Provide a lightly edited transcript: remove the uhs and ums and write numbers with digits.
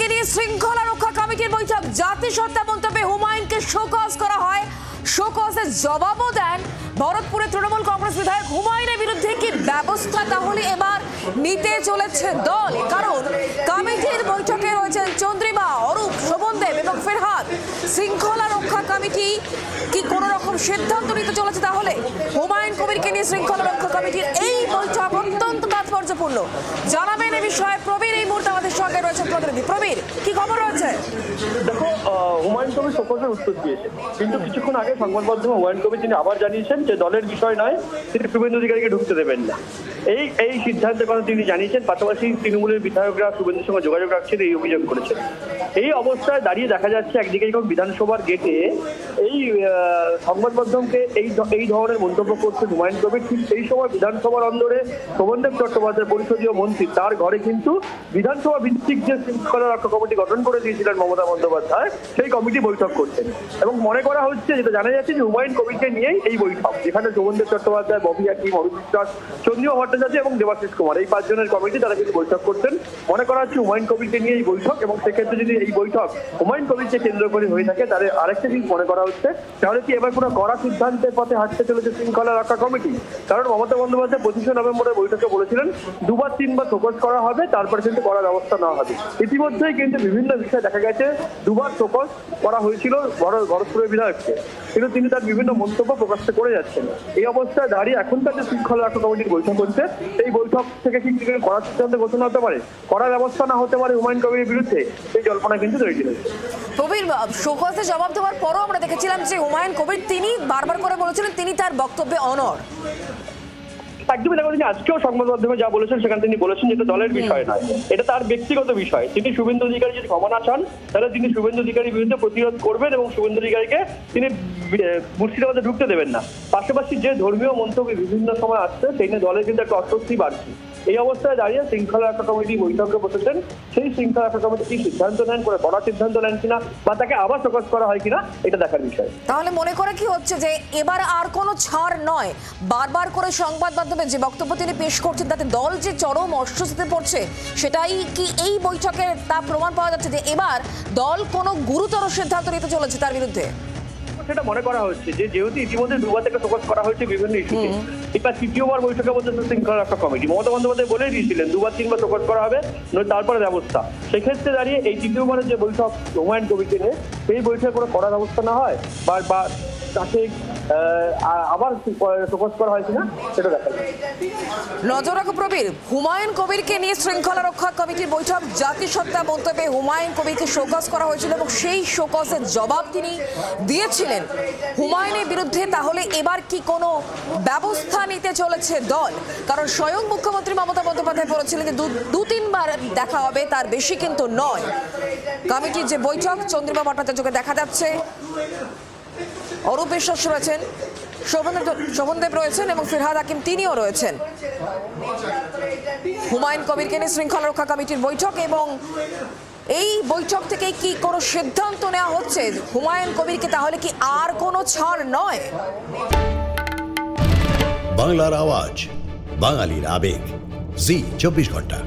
কবিরকে নিয়ে শৃঙ্খলা রক্ষা কমিটির বৈঠক। জাতিসত্তা মন্তব্যে হুমায়ুনকে শোকজ করা হয়। শোকজের জবাবও দেন ভরতপুরের তৃণমূল কংগ্রেস বিধায়ক। হুমায়ুনের বিরুদ্ধে কি ব্যবস্থা তাহলে এবার নিতে চলেছে দল? কারণ কমিটির বৈঠকে রয়েছেন চন্দ্রিমা, অরূপ, শোভনদেব এবং ফেরহাদ। শৃঙ্খলা রক্ষা কমিটি কি কোনো রকম সিদ্ধান্ত নিতে চলেছে তাহলে? হুমায়ুন কবিরকে নিয়ে শৃঙ্খলা রক্ষা কমিটির এই বৈঠক অত্যন্ত তাৎপর্যপূর্ণ। জানাবেন এই বিষয়ে প্রবীর এই মুহূর্তে আমাদের সঙ্গে রয়েছেন প্রতিনিধি। প্রবীর, কি খবর রয়েছে? দেখো, হুমায়ুন কবির শোকজের উত্তর দিয়েছেন, কিন্তু কিছুক্ষণ আগে সংবাদ মাধ্যমে হুমায়ুন কবির তিনি আবার জানিয়েছেন যে দলের বিষয় নয়, তিনি শুভেন্দু অধিকারীকে ঢুকতে দেবেন না। এই সিদ্ধান্তের কথা তিনি জানিয়েছেন। পাশাপাশি তৃণমূলের বিধায়করা শুভেন্দুর সঙ্গে যোগাযোগ রাখছেন, এই অভিযোগ করেছেন। এই অবস্থায় দাঁড়িয়ে দেখা যাচ্ছে একদিকে যখন বিধানসভার গেটে এই সংবাদ মাধ্যমকে এই ধরনের মন্তব্য করছে হুমায়ুন কবির, ঠিক সেই সময় বিধানসভার অন্দরে শোভনদেব চট্টোপাধ্যায় পরিষদীয় মন্ত্রী, তার ঘরে কিন্তু বিধানসভা ভিত্তিক যে শৃঙ্খলা রক্ষা কমিটি গঠন করে দিয়েছিলেন মমতা বন্দ্যোপাধ্যায়, সেই কমিটি বৈঠক করছেন। এবং মনে করা হচ্ছে, যেটা জানা যাচ্ছে, যে হুমায়ুন কবিরকে নিয়েই এই বৈঠক, যেখানে শোভনদেব চট্টোপাধ্যায়, ববি হাকিম, অরূপ বিশ্বাস, চন্দ্রিমা ভট্টাচার্য এবং দেবাশিস কুমার, এই 5 জনের কমিটি তারা কিন্তু বৈঠক করছেন। মনে করা হচ্ছে হুমায়ুন কবিরকে নিয়ে এই বৈঠক, এবং সেক্ষেত্রে যদি এই বৈঠক হুমায়ুন কবিরকে কেন্দ্র করে হয়ে থাকে, তাহলে আরেকটা জিনিস মনে করা হচ্ছে, তাহলে কি এবার কোনো কড়া সিদ্ধান্তের পথে হাঁটতে চলেছে শৃঙ্খলা রক্ষা কমিটি? কারণ মমতা বন্দ্যোপাধ্যায় 25শে নভেম্বরের বৈঠকে বলেছিলেন 2-3বার শোকজ করা হবে, তারপরে কিন্তু কড়া ব্যবস্থা নেওয়া হবে। ইতিমধ্যেই কিন্তু বিভিন্ন বিষয় দেখা গেছে 2বার শোকজ করা হয়েছিল ভরতপুরের বিধায়ককে, কিন্তু তিনি তার বিভিন্ন মন্তব্য প্রকাশ করে যাচ্ছেন। এই অবস্থায় দাঁড়িয়ে এখনকার যে শৃঙ্খলা রক্ষা কমিটির বৈঠক হচ্ছে, এই বৈঠক থেকে কি কড়া সিদ্ধান্ত ঘোষণা হতে পারে, কড়া ব্যবস্থা না হতে পারে হুমায়ুন কবিরের বিরুদ্ধে, এই জল্পনা কিন্তু তৈরি হয়েছে। প্রবীর, শোকজে জবাব দেওয়ার পরও আমরা দেখেছিলাম যে হুমায়ুন কবির তিনি বারবার করে বলেছিলেন তিনি তার বক্তব্যে অনড়। একদমই দেখো, তিনি আজকেও সংবাদ মাধ্যমে যা বলেছেন, সেখানে তিনি বলেছেন যে এটা দলের বিষয় নয়, এটা তার ব্যক্তিগত বিষয়। তিনি শুভেন্দু অধিকারী যদি ক্ষমা না চান, তাহলে তিনি শুভেন্দু অধিকারীর বিরুদ্ধে প্রতিরোধ করবেন এবং শুভেন্দু অধিকারীকে তিনি মুর্শিদাবাদে ঢুকতে দেবেন না। পাশাপাশি যে ধর্মীয় মন্তব্য বিভিন্ন সময় আসছে, সেই নিয়ে দলের কিন্তু একটা অস্বস্তি বাড়ছে। এই অবস্থায় দাঁড়িয়ে শৃঙ্খলা রক্ষা কমিটি বৈঠকে বসেছেন। সেই শৃঙ্খলা রক্ষা কমিটি কি সিদ্ধান্ত নেন, করে বড় সিদ্ধান্ত নেন কিনা, বা তাকে আবার প্রকাশ করা হয় কিনা, এটা দেখার বিষয়। তাহলে মনে করে কি হচ্ছে যে এবার আর কোনো ছাড় নয়? বারবার করে সংবাদ মাধ্যমে যে বক্তব্য তিনি পেশ করছেন, তাতে দল যে চরম অস্বস্তিতে পড়ছে, সেটাই কি এই বৈঠকে তা প্রমাণ পাওয়া যাচ্ছে যে এবার দল কোনো গুরুতর সিদ্ধান্ত নিতে চলেছে তার বিরুদ্ধে? সেটা মনে করা হচ্ছে যে যেহেতু ইতিমধ্যে 2বার থেকে ফোকাস করা হয়েছে বিভিন্ন ইস্যুতে, এবার 3য়বার বৈঠকে বলছে শৃঙ্খলা রক্ষা কমিটি। মমতা বন্দ্যোপাধ্যায় বলেই দিয়েছিলেন 2-3বার ফোকাস করা হবে, তারপরে ব্যবস্থা। সেক্ষেত্রে দাঁড়িয়ে এই 3য়বারের যে বৈঠক হুমায়ুন কবিরকে নিয়ে, সেই বৈঠকে কোনো কড়া ব্যবস্থা না হয় বা তাকে আবার ফোকাস করা হয় কিনা, সেটা দেখা যায়। নজর রাখো প্রবীর, হুমায়ুন কবিরকে নিয়ে শৃঙ্খলা রক্ষা কমিটির বৈঠক। জাতিসত্তা মন্তব্যে হুমায়ুন কবিরকে শোকজ করা হয়েছিল এবং সেই শোকজের জবাব তিনি দিয়েছিলেন হুমায়ুনের বিরুদ্ধে। তাহলে এবার কি কোনো ব্যবস্থা নিতে চলেছে দল? কারণ স্বয়ং মুখ্যমন্ত্রী মমতা বন্দ্যোপাধ্যায় বলেছিলেন যে 2-3বার দেখা হবে, তার বেশি কিন্তু নয়। কমিটির যে বৈঠক, চন্দ্রিমা ভট্টাচার্যকে দেখা যাচ্ছে, অরূপ বিশ্বাস রয়েছেন, শোভনদেব রয়েছেন এবং ফেরহাদ হাকিম তিনিও রয়েছেন। হুমায়ুন কবিরকে নিয়ে শৃঙ্খলা রক্ষা কমিটির বৈঠক, এবং এই বৈঠক থেকে কি কোনো সিদ্ধান্ত নেওয়া হচ্ছে হুমায়ুন কবিরকে তাহলে কি আর কোনো ছাড় নয়? বাংলার আওয়াজ, বাঙালির আবেগ, জি 24 ঘন্টা।